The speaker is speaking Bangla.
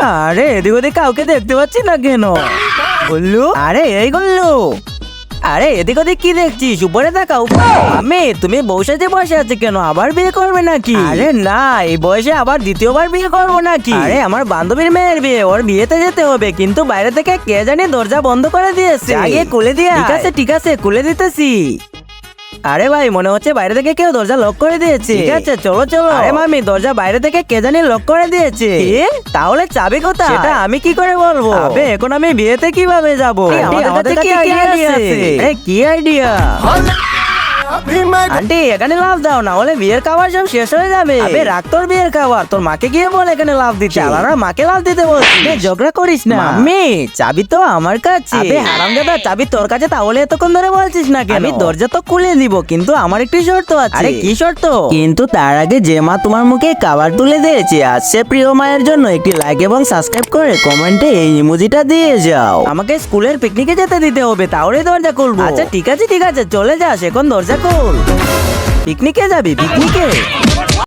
আরে এদিক ওদিক কাউকে দেখতে পাচ্ছি না কেন? গুল্লু, আরে এই গুল্লু, আরে এদিক ওদিক কি দেখছিস? উপরে তাকাও। আমি, তুমি বউ সাজে বসে আছে কেন? আবার বিয়ে করবে নাকি? আরে না, এই বয়সে আবার দ্বিতীয়বার বিয়ে করবো নাকি? আরে আমার বান্ধবীর মেয়ের বিয়ে, ওর বিয়েতে যেতে হবে, কিন্তু বাইরে থেকে কে জানি দরজা বন্ধ করে দিয়েছে। আগে খুলে দিয়া। ঠিক আছে খুলে দিতেছি। আরে ভাই, মনে হচ্ছে বাইরে থেকে কেউ দরজা লক করে দিয়েছে। ঠিক আছে চলো চলো। আরে মামি, দরজা বাইরে থেকে কে জানি লক করে দিয়েছে। তাহলে চাবি কোথায়? সেটা আমি কি করে বলবো? আবে এখন আমি বিয়েতে কিভাবে যাবো? আমাদের কাছে কি আইডিয়া আছে? আরে কি আইডিয়া? আন্টি এখানে লাভ দাও, না হলে বিয়ের খাবার সব শেষ হয়ে যাবে। আবে রাখ তোর বিয়ের খাবার, তোর মাকে গিয়ে বল এখানে লাভ দিতে। আমরা মাকে লাভ দিতে বলছি। ঝগড়া করিস না। মাম্মি, চাবি তো আমার কাছে। আবে হারামজাদা, চাবি তোর কাছে তাহলে এতক্ষণ ধরে বলছিস না কেন? আমি দরজা তো খুলে দিব, কিন্তু আমার একটি শর্ত আছে। আরে কি শর্ত? কিন্তু তার আগে যে মা তোমার মুখে খাবার তুলে দিয়েছে, আজ সে প্রিয় মায়ের জন্য একটি লাইক এবং সাবস্ক্রাইব করে কমেন্টে এই ইমোজিটা দিয়ে যাও। আমাকে স্কুলের পিকনিকে যেতে দিতে হবে, তাহলে দরজা খুলবো। আচ্ছা ঠিক আছে চলে যাস, এখন দরজা খোল। পিকনিকে যাবি? পিকনিকে?